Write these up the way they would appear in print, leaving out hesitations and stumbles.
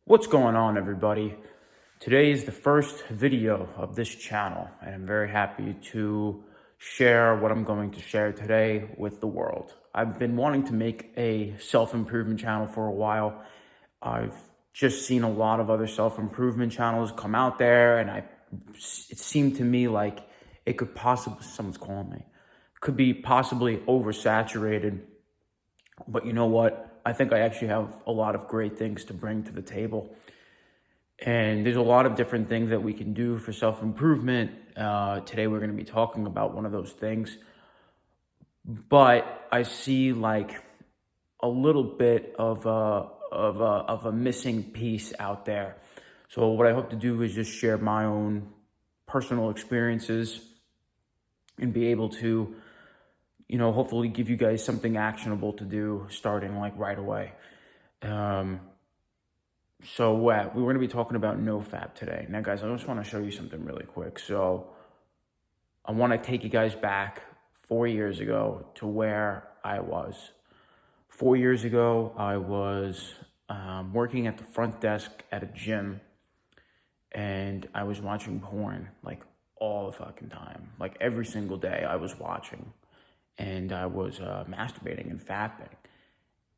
What's going on, everybody? Today is the first video of this channel, and I'm very happy to share what I'm going to share today with the world. I've been wanting to make a self-improvement channel for a while. I've just seen a lot of other self-improvement channels come out there, and it seemed to me like it could possibly, someone's calling me, could be possibly oversaturated. But you know what? I think I actually have a lot of great things to bring to the table. And there's a lot of different things that we can do for self-improvement. Today we're going to be talking about one of those things. But I see like a little bit of a missing piece out there. So what I hope to do is just share my own personal experiences and be able to, hopefully give you guys something actionable to do starting like right away. So we're going to be talking about nofap today. Now, guys, I just want to show you something really quick. So I want to take you guys back 4 years ago to where I was. 4 years ago, I was working at the front desk at a gym, and I was watching porn like all the fucking time. Like every single day I was watching, and I was masturbating and fapping.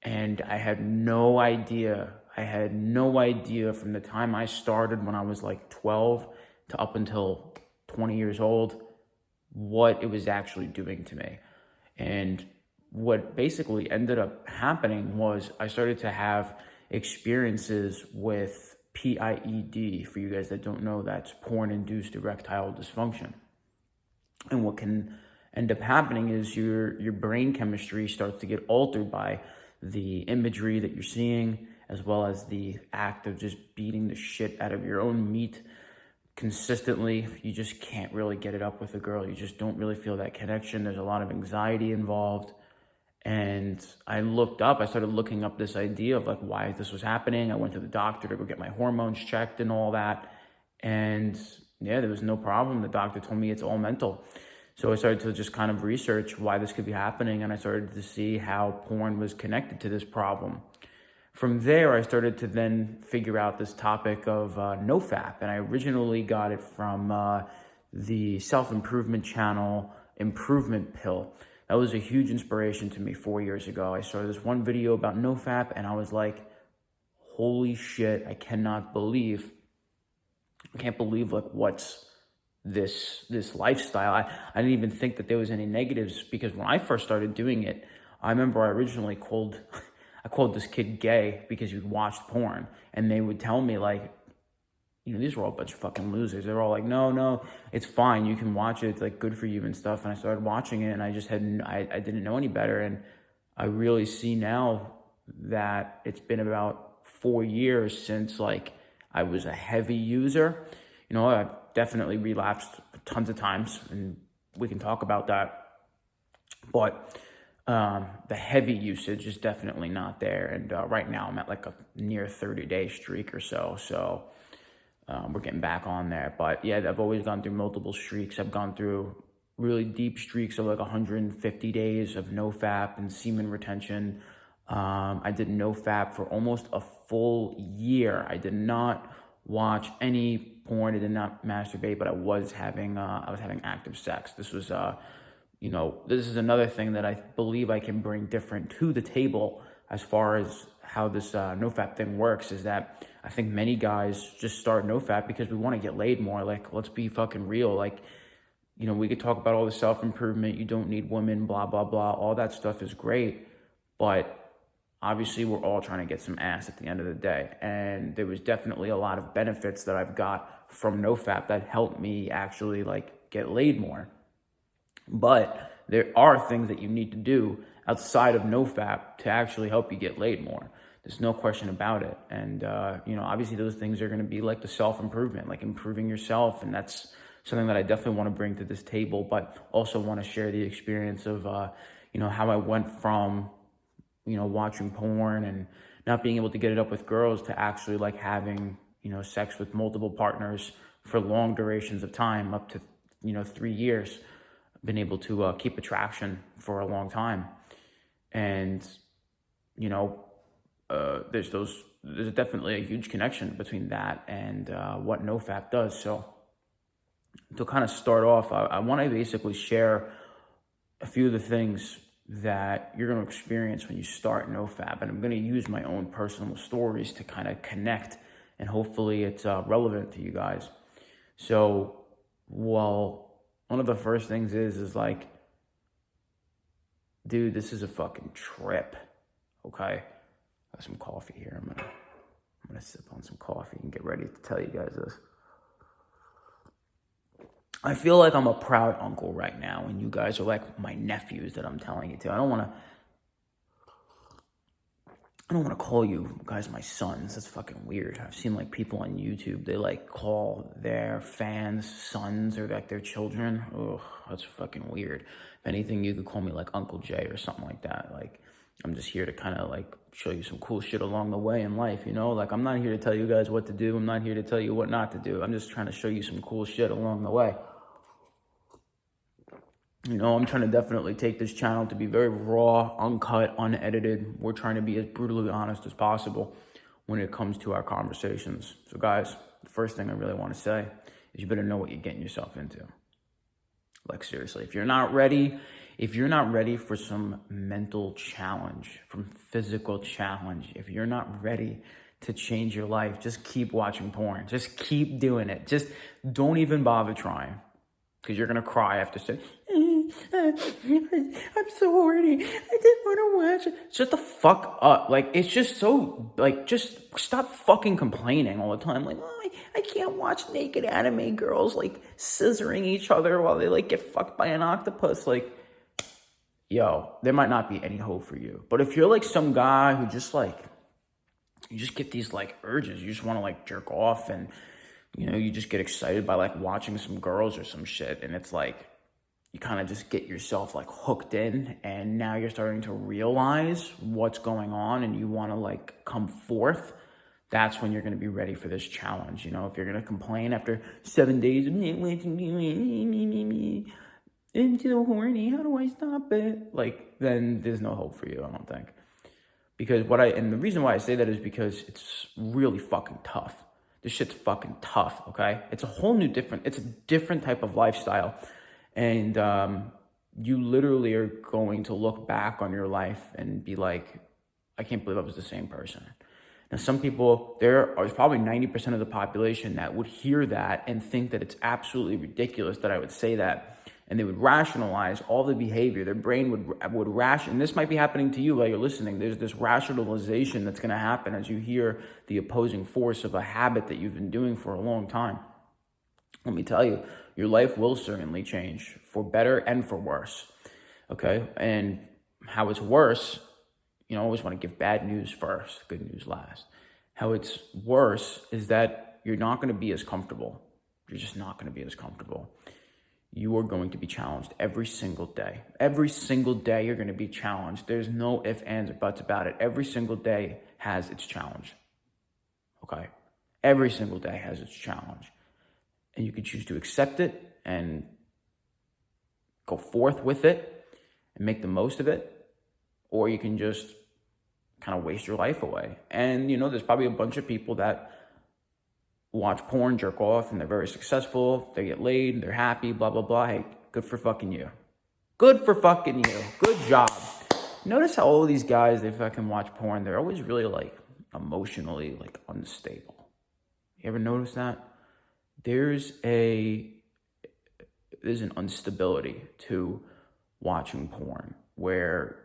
And I had no idea from the time I started when I was like 12 to up until 20 years old, what it was actually doing to me. And what basically ended up happening was I started to have experiences with PIED. For you guys that don't know, that's porn-induced erectile dysfunction. And what can end up happening is your brain chemistry starts to get altered by the imagery that you're seeing, as well as the act of just beating the shit out of your own meat consistently. You just can't really get it up with a girl. You just don't really feel that connection. There's a lot of anxiety involved. And I started looking up this idea of like why this was happening. I went to the doctor to go get my hormones checked and all that. And yeah, there was no problem. The doctor told me it's all mental. So I started to just kind of research why this could be happening, and I started to see how porn was connected to this problem. From there, I started to then figure out this topic of nofap, and I originally got it from the self-improvement channel Improvement Pill. That was a huge inspiration to me 4 years ago. I saw this one video about nofap, and I was like, holy shit, I can't believe like what's this lifestyle. I didn't even think that there was any negatives, because when I first started doing it, I remember I originally called this kid gay because he watched porn, and they would tell me like, these were all a bunch of fucking losers. They were all like, no, it's fine, you can watch it, it's like good for you and stuff. And I started watching it, and I just I didn't know any better. And I really see now that it's been about 4 years since like I was a heavy user. I definitely relapsed tons of times, and we can talk about that. But the heavy usage is definitely not there. And right now I'm at like a near 30-day streak or so. So we're getting back on there. But yeah, I've always gone through multiple streaks. I've gone through really deep streaks of like 150 days of nofap and semen retention. I did nofap for almost a full year. I did not watch any porn. I did not masturbate, but I was having active sex. This was this is another thing that I believe I can bring different to the table as far as how this nofap thing works. Is that I think many guys just start nofap because we want to get laid more. Like, let's be fucking real. Like, we could talk about all the self-improvement. You don't need women, blah, blah, blah. All that stuff is great, but obviously we're all trying to get some ass at the end of the day. And there was definitely a lot of benefits that I've got from nofap that helped me actually like get laid more. But there are things that you need to do outside of nofap to actually help you get laid more. There's no question about it. And, obviously those things are going to be like the self-improvement, like improving yourself. And that's something that I definitely want to bring to this table, but also want to share the experience of, how I went from, watching porn and not being able to get it up with girls to actually like having, sex with multiple partners for long durations of time, up to, 3 years. Been able to keep attraction for a long time. And, there's definitely a huge connection between that and what nofap does. So to kind of start off, I want to basically share a few of the things that you're going to experience when you start nofap, and I'm going to use my own personal stories to kind of connect, and hopefully it's relevant to you guys. So, well, one of the first things is like, dude, this is a fucking trip. Okay, I have some coffee here. I'm gonna sip on some coffee and get ready to tell you guys this. I feel like I'm a proud uncle right now, and you guys are like my nephews that I'm telling it to. I don't want to call you guys my sons. That's fucking weird. I've seen like people on YouTube, they like call their fans sons or like their children. Ugh, that's fucking weird. If anything, you could call me like Uncle Jay or something like that. Like, I'm just here to kind of like show you some cool shit along the way in life, you know? Like, I'm not here to tell you guys what to do. I'm not here to tell you what not to do. I'm just trying to show you some cool shit along the way. You know, I'm trying to definitely take this channel to be very raw, uncut, unedited. We're trying to be as brutally honest as possible when it comes to our conversations. So guys, the first thing I really want to say is you better know what you're getting yourself into. Like, seriously, if you're not ready for some mental challenge, from physical challenge, if you're not ready to change your life, just keep watching porn. Just keep doing it. Just don't even bother trying, because you're going to cry after saying, I'm so horny. I didn't want to watch it. Shut the fuck up. Like, it's just so, like, just stop fucking complaining all the time. Like, oh, I can't watch naked anime girls, like, scissoring each other while they, like, get fucked by an octopus. Like, yo, there might not be any hope for you. But if you're, like, some guy who just, like, you just get these, like, urges. You just want to, like, jerk off and, you know, you just get excited by, like, watching some girls or some shit. And it's, like, you kind of just get yourself like hooked in, and now you're starting to realize what's going on and you want to like come forth. That's when you're going to be ready for this challenge. You know, if you're going to complain after 7 days of I'm so horny, how do I stop it? Like, then there's no hope for you, I don't think. Because and the reason why I say that is because it's really fucking tough. This shit's fucking tough, okay? It's a whole new it's a different type of lifestyle. And you literally are going to look back on your life and be like, I can't believe I was the same person. Now, some people, there's probably 90% of the population that would hear that and think that it's absolutely ridiculous that I would say that. And they would rationalize all the behavior. Their brain would ration. And this might be happening to you while you're listening. There's this rationalization that's going to happen as you hear the opposing force of a habit that you've been doing for a long time. Let me tell you, your life will certainly change for better and for worse, okay? And how it's worse, you know, I always want to give bad news first, good news last. How it's worse is that you're not going to be as comfortable. You're just not going to be as comfortable. You are going to be challenged every single day. Every single day you're going to be challenged. There's no ifs, ands, or buts about it. Every single day has its challenge, okay? Every single day has its challenge. And you can choose to accept it and go forth with it and make the most of it. Or you can just kind of waste your life away. And, you know, there's probably a bunch of people that watch porn, jerk off, and they're very successful. They get laid, they're happy, blah, blah, blah. Hey, good for fucking you. Good for fucking you. Good job. Notice how all these guys, they fucking watch porn. They're always really, like, emotionally, like, unstable. You ever notice that? There's an instability to watching porn where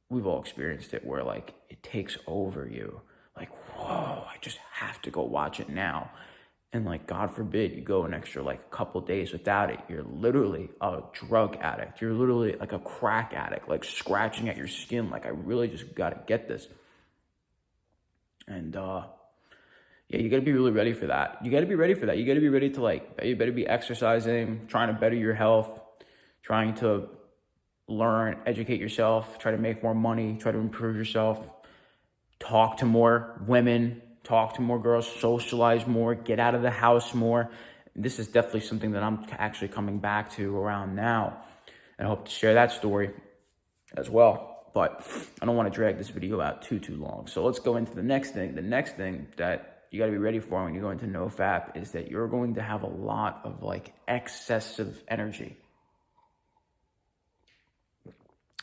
we've all experienced it, where like it takes over you. Like, whoa, I just have to go watch it now. And like, God forbid you go an extra like a couple days without it. You're literally a drug addict. You're literally like a crack addict, like scratching at your skin. Like, I really just got to get this. And, yeah, you got to be really ready for that. You got to be ready for that. You got to be ready to you better be exercising, trying to better your health, trying to learn, educate yourself, try to make more money, try to improve yourself, talk to more women, talk to more girls, socialize more, get out of the house more. This is definitely something that I'm actually coming back to around now. And I hope to share that story as well. But I don't want to drag this video out too long. So let's go into the next thing. The next thing that you got to be ready for when you go into nofap is that you're going to have a lot of like excessive energy.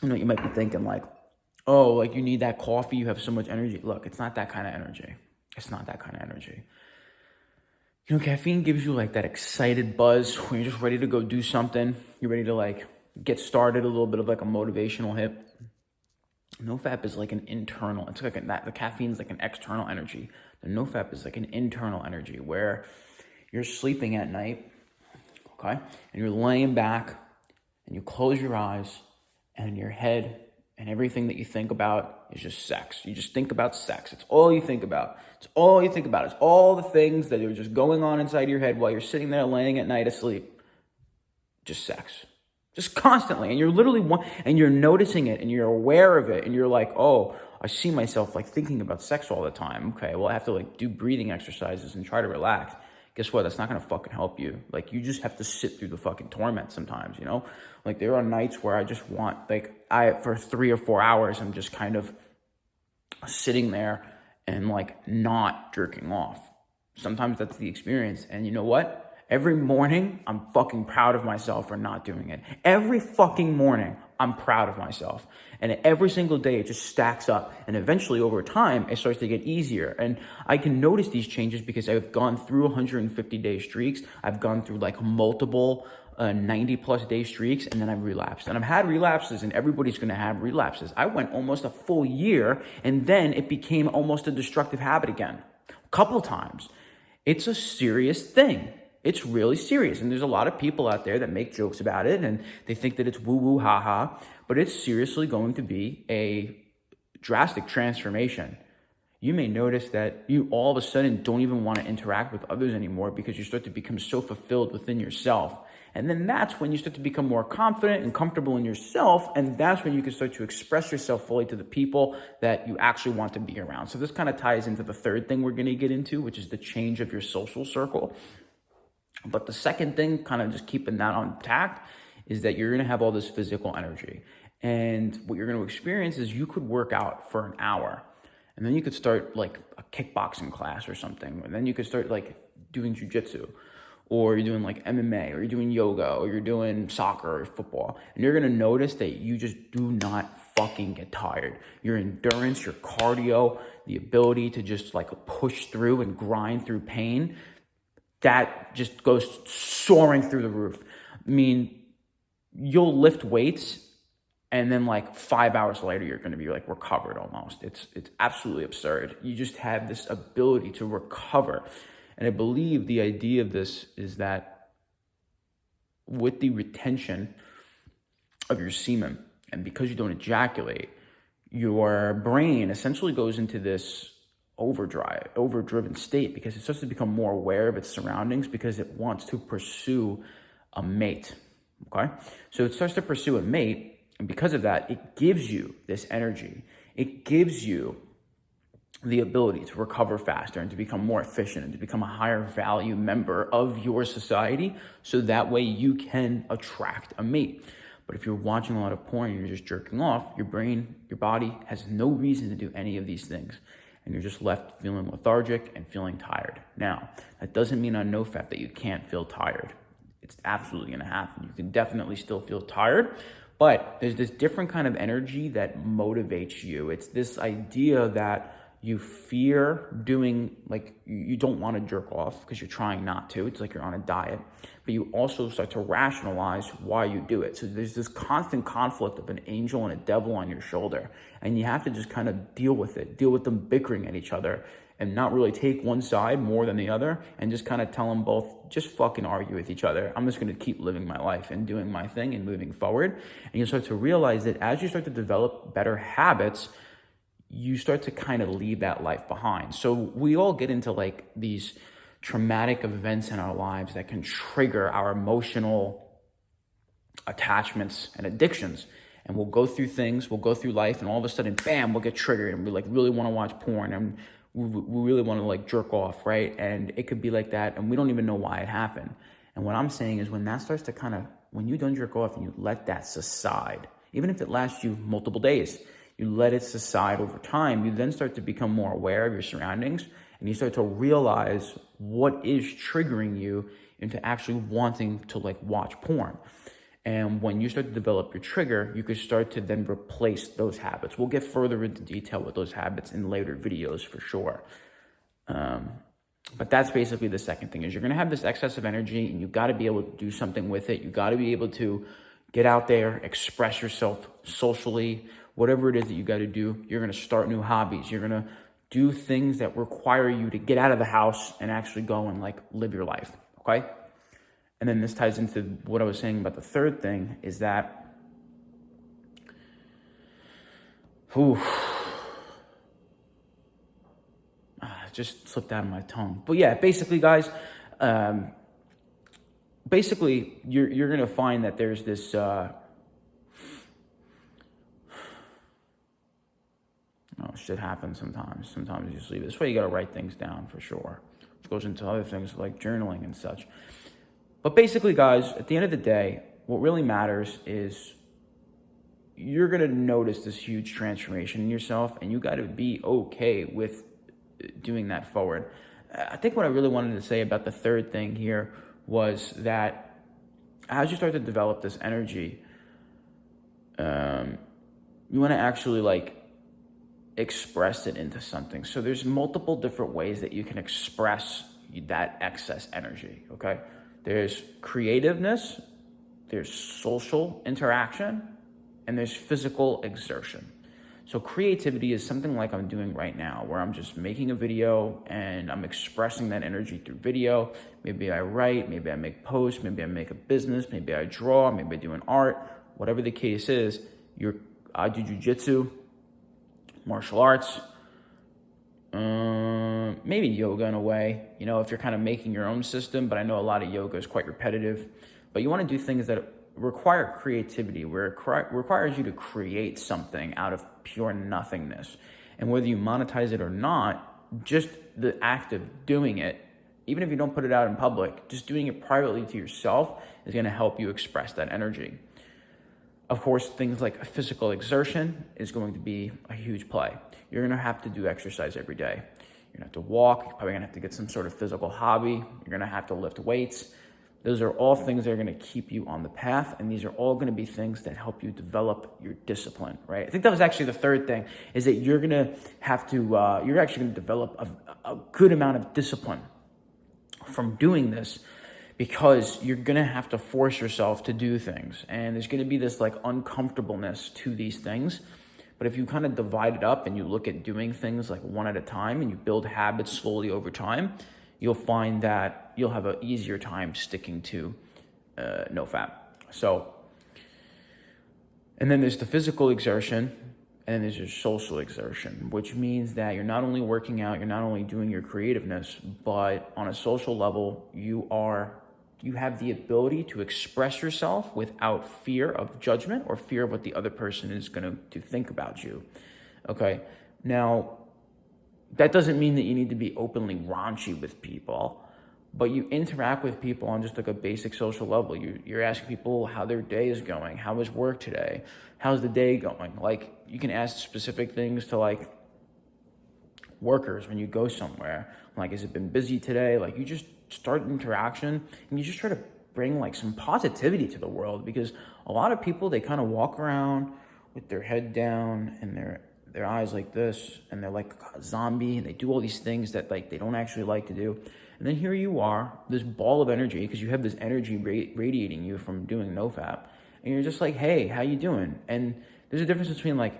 You know, you might be thinking like, oh, like you need that coffee, you have so much energy. Look, it's not that kind of energy. It's not that kind of energy. You know, caffeine gives you like that excited buzz when you're just ready to go do something. You're ready to like get started, a little bit of like a motivational hit. Nofap is like an internal, it's like the caffeine is like an external energy. The nofap is like an internal energy where you're sleeping at night, okay? And you're laying back and you close your eyes and your head and everything that you think about is just sex. You just think about sex. It's all you think about. It's all you think about. It's all the things that are just going on inside your head while you're sitting there laying at night asleep. Just sex. Just constantly. And you're literally, and you're noticing it and you're aware of it. And you're like, oh, I see myself like thinking about sex all the time. Okay, well, I have to like do breathing exercises and try to relax. Guess what? That's not going to fucking help you. Like, you just have to sit through the fucking torment sometimes, you know? Like, there are nights where I just want, like, for 3 or 4 hours, I'm just kind of sitting there and, like, not jerking off. Sometimes that's the experience. And you know what? Every morning, I'm fucking proud of myself for not doing it. Every fucking morning, I'm proud of myself. And every single day, it just stacks up. And eventually, over time, it starts to get easier. And I can notice these changes because I've gone through 150-day streaks. I've gone through like multiple 90-plus day streaks, and then I've relapsed. And I've had relapses, and everybody's going to have relapses. I went almost a full year, and then it became almost a destructive habit again. A couple times. It's a serious thing. It's really serious. And there's a lot of people out there that make jokes about it and they think that it's woo-woo, ha-ha, but it's seriously going to be a drastic transformation. You may notice that you all of a sudden don't even want to interact with others anymore because you start to become so fulfilled within yourself. And then that's when you start to become more confident and comfortable in yourself. And that's when you can start to express yourself fully to the people that you actually want to be around. So this kind of ties into the third thing we're going to get into, which is the change of your social circle. But the second thing, kind of just keeping that on tact, is that you're going to have all this physical energy. And what you're going to experience is you could work out for an hour. And then you could start like a kickboxing class or something. And then you could start like doing jujitsu. Or you're doing like MMA. Or you're doing yoga. Or you're doing soccer or football. And you're going to notice that you just do not fucking get tired. Your endurance, your cardio, the ability to just like push through and grind through pain, that just goes soaring through the roof. I mean, you'll lift weights and then like 5 hours later, you're going to be like recovered almost. It's absolutely absurd. You just have this ability to recover. And I believe the idea of this is that with the retention of your semen, and because you don't ejaculate, your brain essentially goes into this overdriven state because it starts to become more aware of its surroundings because it wants to pursue a mate, okay? So it starts to pursue a mate, and because of that, it gives you this energy. It gives you the ability to recover faster and to become more efficient and to become a higher value member of your society, so that way you can attract a mate. But if you're watching a lot of porn and you're just jerking off, your brain, your body has no reason to do any of these things. And you're just left feeling lethargic and feeling tired. Now, that doesn't mean on nofap that you can't feel tired. It's absolutely going to happen. You can definitely still feel tired, but there's this different kind of energy that motivates you. It's this idea that you fear doing, like, you don't want to jerk off because you're trying not to. It's like you're on a diet. But you also start to rationalize why you do it. So there's this constant conflict of an angel and a devil on your shoulder. And you have to just kind of deal with it, deal with them bickering at each other and not really take one side more than the other and just kind of tell them both, just fucking argue with each other. I'm just going to keep living my life and doing my thing and moving forward. And you start to realize that as you start to develop better habits, you start to kind of leave that life behind. So we all get into like these traumatic events in our lives that can trigger our emotional attachments and addictions. And we'll go through things, we'll go through life, and all of a sudden, bam, we'll get triggered and we like really want to watch porn and we really want to like jerk off, right? And it could be like that and we don't even know why it happened. And what I'm saying is when that starts to kind of, when you don't jerk off and you let that subside, even if it lasts you multiple days, you let it subside over time, you then start to become more aware of your surroundings, and you start to realize what is triggering you into actually wanting to like watch porn. And when you start to develop your trigger, you can start to then replace those habits. We'll get further into detail with those habits in later videos for sure. But that's basically the second thing, is you're going to have this excess of energy, and you got to be able to do something with it. You got to be able to get out there, express yourself socially, whatever it is that you got to do. You're going to start new hobbies. You're going to do things that require you to get out of the house and actually go and like live your life. Okay. And then this ties into what I was saying about the third thing, is that, it just slipped out of my tongue. But yeah, basically, guys, you're going to find that there's this, shit happens sometimes. Sometimes you just leave it. That's why you got to write things down for sure, which goes into other things like journaling and such. But basically, guys, at the end of the day, what really matters is you're going to notice this huge transformation in yourself, and you got to be okay with doing that forward. I think what I really wanted to say about the third thing here was that as you start to develop this energy, you want to actually like express it into something. So there's multiple different ways that you can express that excess energy, okay? There's creativeness, there's social interaction, and there's physical exertion. So creativity is something like I'm doing right now, where I'm just making a video and I'm expressing that energy through video. Maybe I write, maybe I make posts, maybe I make a business, maybe I draw, maybe I do an art, whatever the case is. I do jujitsu, martial arts, maybe yoga in a way, if you're kind of making your own system, but I know a lot of yoga is quite repetitive. But you want to do things that require creativity, where it requires you to create something out of pure nothingness. And whether you monetize it or not, just the act of doing it, even if you don't put it out in public, just doing it privately to yourself is going to help you express that energy. Of course, things like physical exertion is going to be a huge play. You're going to have to do exercise every day. You're going to have to walk. You're probably going to have to get some sort of physical hobby. You're going to have to lift weights. Those are all things that are going to keep you on the path, and these are all going to be things that help you develop your discipline, right? I think that was actually the third thing, is that you're going to have to, you're actually going to develop a good amount of discipline from doing this, because you're going to have to force yourself to do things, and there's going to be this like uncomfortableness to these things. But if you kind of divide it up and you look at doing things like one at a time, and you build habits slowly over time, you'll find that you'll have an easier time sticking to nofap. So, and then there's the physical exertion, and then there's your social exertion, which means that you're not only working out, you're not only doing your creativeness, but on a social level, you have the ability to express yourself without fear of judgment or fear of what the other person is going to think about you. Okay, now, that doesn't mean that you need to be openly raunchy with people, but you interact with people on just like a basic social level. You're asking people how their day is going. How was work today? How's the day going? Like, you can ask specific things to like workers when you go somewhere. Like, has it been busy today? Like, you just start interaction, and you just try to bring like some positivity to the world, because a lot of people, they kind of walk around with their head down and their eyes like this, and they're like a zombie, and they do all these things that like they don't actually like to do. And then here you are, this ball of energy, because you have this energy radiating you from doing nofap, and you're just like, hey, how you doing? And there's a difference between like,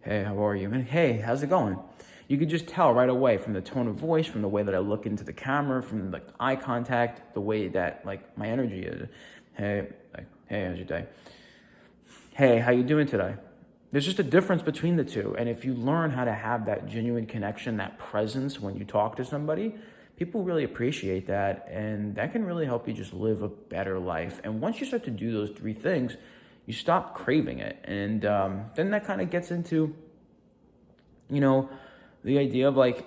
hey, how are you? And hey, how's it going? You could just tell right away from the tone of voice, from the way that I look into the camera, from like eye contact, the way that like my energy is. Hey, how's your day? Hey, how you doing today? There's just a difference between the two. And if you learn how to have that genuine connection, that presence when you talk to somebody, people really appreciate that. And that can really help you just live a better life. And once you start to do those three things, you stop craving it. And then that kind of gets into, the idea of like,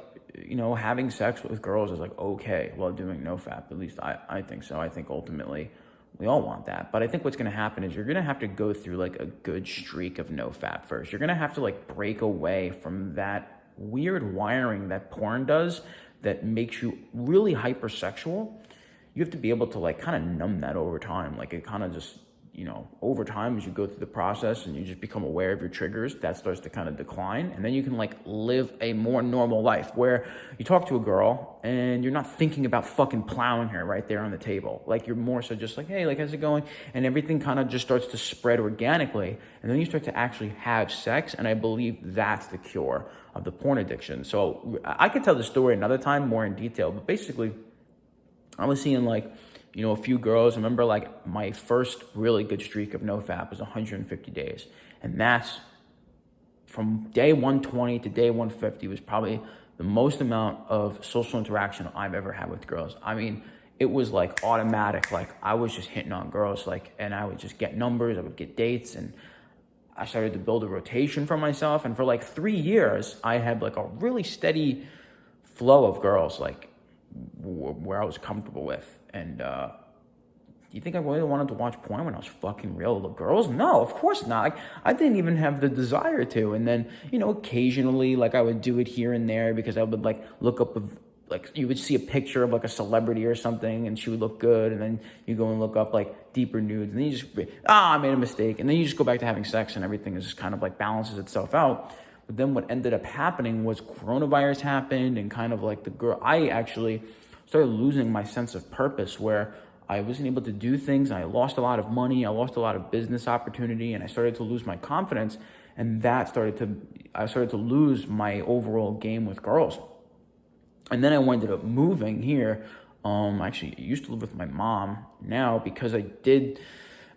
having sex with girls is like okay while doing nofap. At least I think so. I think ultimately We all want that. But I think what's going to happen is you're going to have to go through like a good streak of nofap first. You're going to have to like break away from that weird wiring that porn does that makes you really hypersexual. You have to be able to like kind of numb that over time. Like it kind of just, over time as you go through the process and you just become aware of your triggers, that starts to kind of decline. And then you can like live a more normal life where you talk to a girl and you're not thinking about fucking plowing her right there on the table. Like you're more so just like, hey, like, how's it going? And everything kind of just starts to spread organically. And then you start to actually have sex. And I believe that's the cure of the porn addiction. So I could tell the story another time more in detail, but basically I was seeing like, a few girls. I remember like my first really good streak of nofap was 150 days. And that's from day 120 to day 150 was probably the most amount of social interaction I've ever had with girls. I mean, it was like automatic. Like I was just hitting on girls, like, and I would just get numbers, I would get dates, and I started to build a rotation for myself. And for like 3 years, I had like a really steady flow of girls, like where I was comfortable with. And do you think I really wanted to watch porn when I was fucking real little girls? No, of course not. Like, I didn't even have the desire to. And then, occasionally, like I would do it here and there because I would like look up, like you would see a picture of like a celebrity or something and she would look good. And then you go and look up like deeper nudes and then you just, I made a mistake. And then you just go back to having sex and everything is just kind of like balances itself out. But then what ended up happening was coronavirus happened and kind of like I actually started losing my sense of purpose where I wasn't able to do things. I lost a lot of money. I lost a lot of business opportunity and I started to lose my confidence. And I started to lose my overall game with girls. And then I ended up moving here. Actually, I used to live with my mom now because I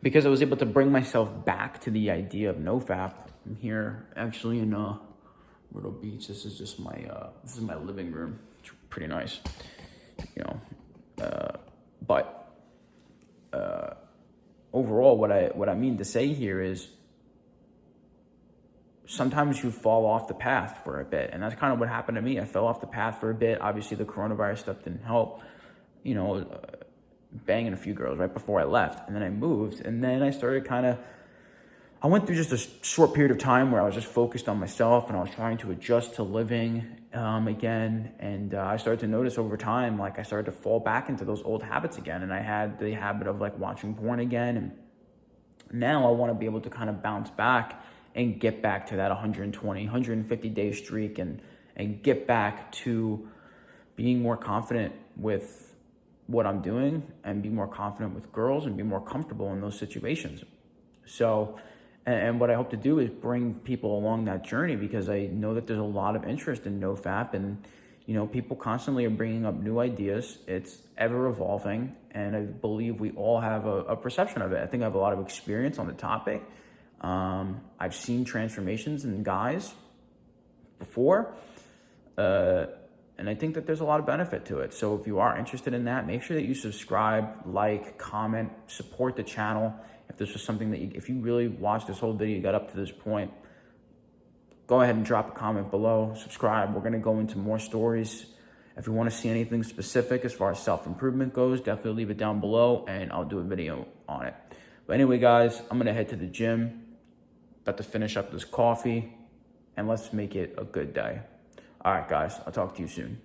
was able to bring myself back to the idea of nofap. I'm here actually in Myrtle Beach. This is my living room. It's pretty nice. But overall, what I mean to say here is sometimes you fall off the path for a bit, and that's kind of what happened to me. I fell off the path for a bit. Obviously, the coronavirus stuff didn't help. Banging a few girls right before I left, and then I moved, and then I started I went through just a short period of time where I was just focused on myself and I was trying to adjust to living again. And I started to notice over time, like I started to fall back into those old habits again. And I had the habit of like watching porn again. And now I want to be able to kind of bounce back and get back to that 120, 150 day streak and get back to being more confident with what I'm doing and be more confident with girls and be more comfortable in those situations. So, and what I hope to do is bring people along that journey because I know that there's a lot of interest in nofap and, people constantly are bringing up new ideas. It's ever evolving. And I believe we all have a perception of it. I think I have a lot of experience on the topic. I've seen transformations in guys before. And I think that there's a lot of benefit to it. So if you are interested in that, make sure that you subscribe, like, comment, support the channel. If this was something that if you really watched this whole video, you got up to this point, go ahead and drop a comment below, subscribe. We're going to go into more stories. If you want to see anything specific as far as self-improvement goes, definitely leave it down below and I'll do a video on it. But anyway, guys, I'm going to head to the gym, about to finish up this coffee, and let's make it a good day. All right, guys, I'll talk to you soon.